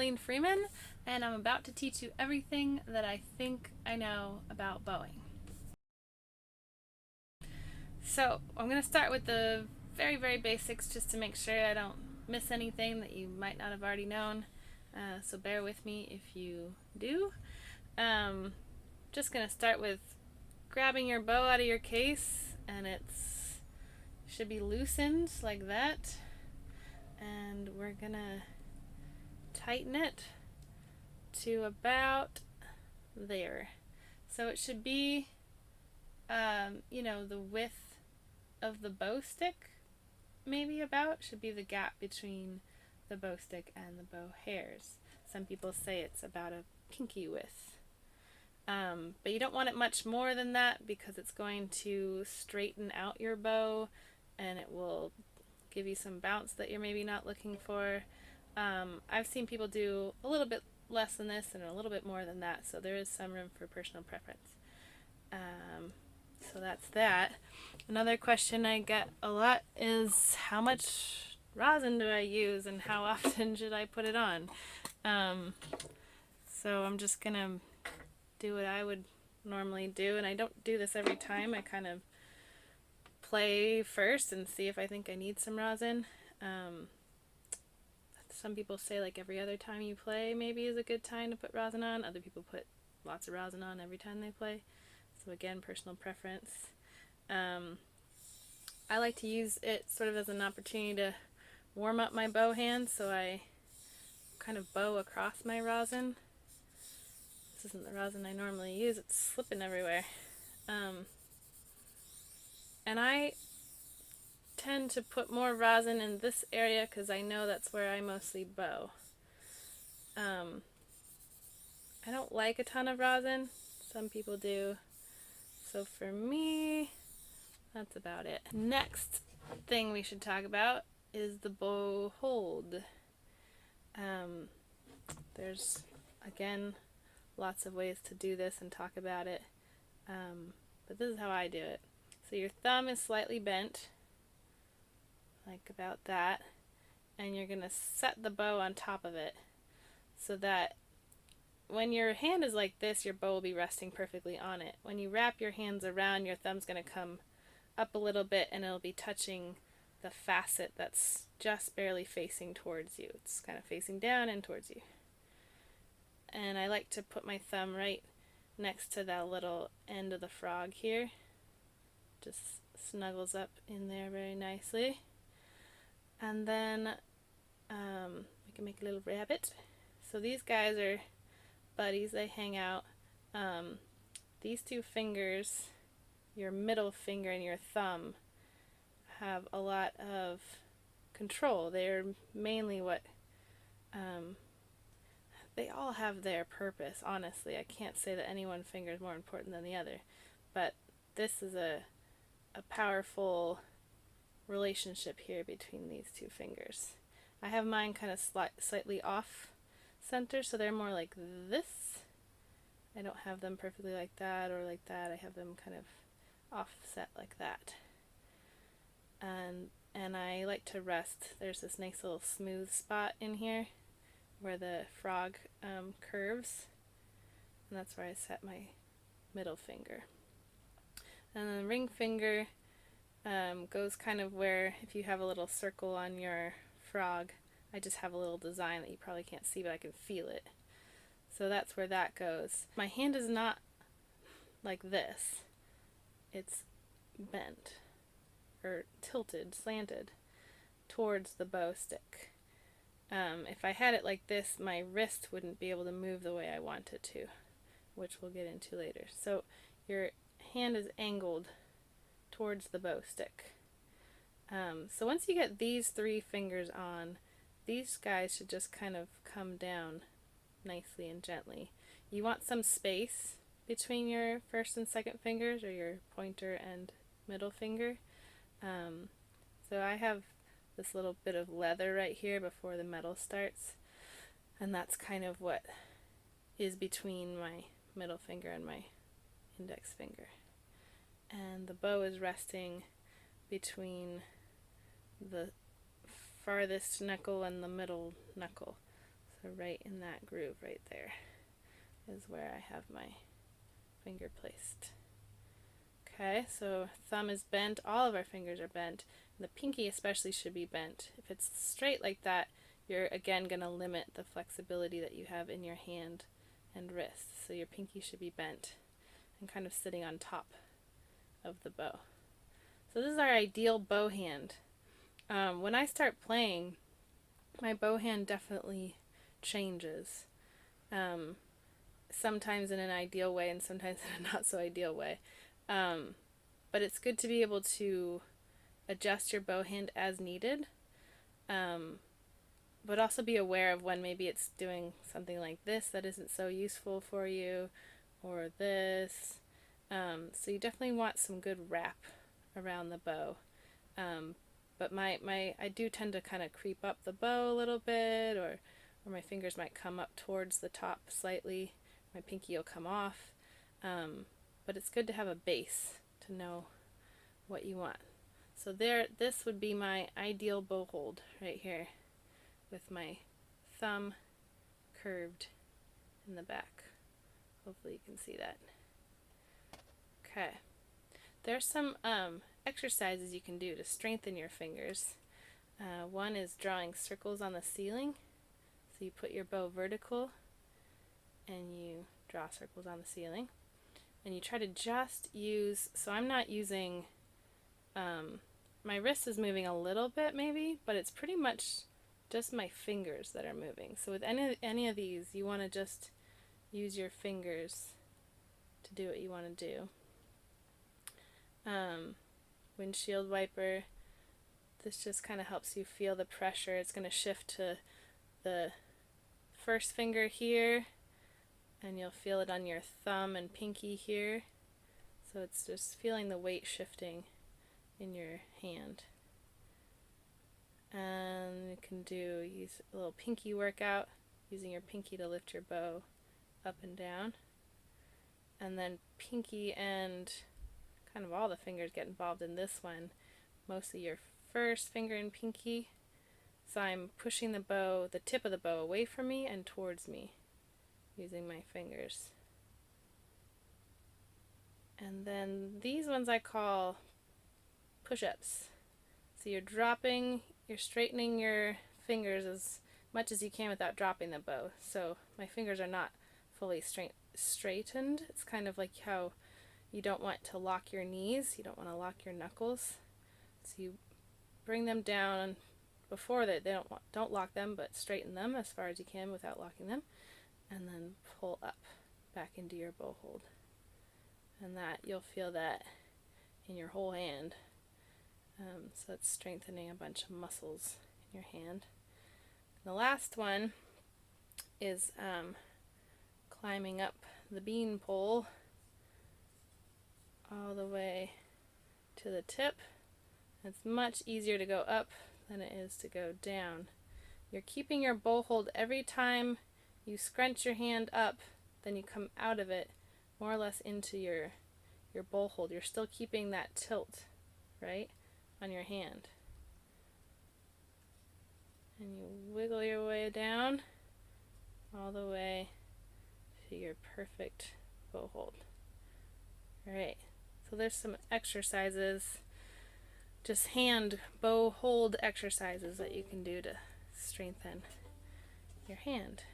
Colleen Freeman, and I'm about to teach you everything that I think I know about bowing. So I'm going to start with the very basics just to make sure I don't miss anything that you might not have already known. So bear with me if you do. Just going to start with grabbing your bow out of your case, and it's should be loosened like that. And we're going to tighten it to about there. So it should be, the width of the bow stick, maybe about, should be the gap between the bow stick and the bow hairs. Some people say it's about a pinky width. But you don't want it much more than that because it's going to straighten out your bow and it will give you some bounce that you're maybe not looking for. I've seen people do a little bit less than this and a little bit more than that, so there is some room for personal preference. So that's that. Another question I get a lot is how much rosin do I use and how often should I put it on? So I'm just gonna do what I would normally do, and I don't do this every time. I kind of play first and see if I think I need some rosin. Some people say like every other time you play maybe is a good time to put rosin on. Other people put lots of rosin on every time they play. So again, personal preference. I like to use it sort of as an opportunity to warm up my bow hands, so I kind of bow across my rosin. This isn't the rosin I normally use, it's slipping everywhere. And I tend to put more rosin in this area because I know that's where I mostly bow. I don't like a ton of rosin. Some people do. So for me, that's about it. Next thing we should talk about is the bow hold. There's, again, lots of ways to do this and talk about it. But this is how I do it. So your thumb is slightly bent, like about that, and you're going to set the bow on top of it so that when your hand is like this, your bow will be resting perfectly on it. When you wrap your hands around, your thumb's going to come up a little bit and it'll be touching the facet that's just barely facing towards you. It's kind of facing down and towards you. And I like to put my thumb right next to that little end of the frog here. Just snuggles up in there very nicely. And then we can make a little rabbit. So these guys are buddies, they hang out. These two fingers, your middle finger and your thumb, have a lot of control. They're mainly what they all have their purpose, honestly. I can't say that any one finger is more important than the other, but this is a powerful relationship here between these two fingers. I have mine kind of slightly off center, so they're more like this. I don't have them perfectly like that or like that. I have them kind of offset like that. And I like to rest. There's this nice little smooth spot in here where the frog curves, and that's where I set my middle finger. And then the ring finger goes kind of where, if you have a little circle on your frog, I just have a little design that you probably can't see, but I can feel it. So that's where that goes. My hand is not like this. It's bent or tilted, slanted towards the bow stick. If I had it like this, my wrist wouldn't be able to move the way I want it to, which we'll get into later. So your hand is angled towards the bow stick. So once you get these three fingers on, these guys should just kind of come down nicely and gently. You want some space between your first and second fingers, or your pointer and middle finger. So I have this little bit of leather right here before the metal starts, and that's kind of what is between my middle finger and my index finger. And the bow is resting between the farthest knuckle and the middle knuckle. So So right in that groove right there is where I have my finger placed. Okay, so thumb is bent, all of our fingers are bent, and the pinky especially should be bent. If it's straight like that, you're again going to limit the flexibility that you have in your hand and wrist. So your pinky should be bent and kind of sitting on top of the bow. So this is our ideal bow hand. When I start playing, my bow hand definitely changes. Sometimes in an ideal way and sometimes in a not so ideal way. But it's good to be able to adjust your bow hand as needed, but also be aware of when maybe it's doing something like this that isn't so useful for you, or this. So you definitely want some good wrap around the bow. But I do tend to kind of creep up the bow a little bit, or my fingers might come up towards the top slightly. My pinky will come off. But it's good to have a base to know what you want. So this would be my ideal bow hold right here, with my thumb curved in the back. Hopefully you can see that. Okay. There's some exercises you can do to strengthen your fingers. One is drawing circles on the ceiling. So you put your bow vertical and you draw circles on the ceiling. And you try to just use, so I'm not using, my wrist is moving a little bit maybe, but it's pretty much just my fingers that are moving. So with any of these, you want to just use your fingers to do what you want to do. Windshield wiper, this just kind of helps you feel the pressure. It's going to shift to the first finger here, and you'll feel it on your thumb and pinky here. So it's just feeling the weight shifting in your hand. And you can use a little pinky workout, using your pinky to lift your bow up and down. And then pinky and kind of all the fingers get involved in this one. Mostly your first finger and pinky. So I'm pushing the tip of the bow away from me and towards me, using my fingers. And then these ones I call push-ups. So you're straightening your fingers as much as you can without dropping the bow. So my fingers are not fully straightened. It's kind of like how you don't want to lock your knees, you don't want to lock your knuckles. So you bring them down before don't lock them, but straighten them as far as you can without locking them, and then pull up back into your bow hold. And that you'll feel that in your whole hand. So it's strengthening a bunch of muscles in your hand. And the last one is climbing up the bean pole all the way to the tip. It's much easier to go up than it is to go down. You're keeping your bow hold every time you scrunch your hand up, then you come out of it more or less into your bow hold. You're still keeping that tilt, right, on your hand. And you wiggle your way down all the way to your perfect bow hold. Alright, so there's some exercises, just hand bow hold exercises that you can do to strengthen your hand.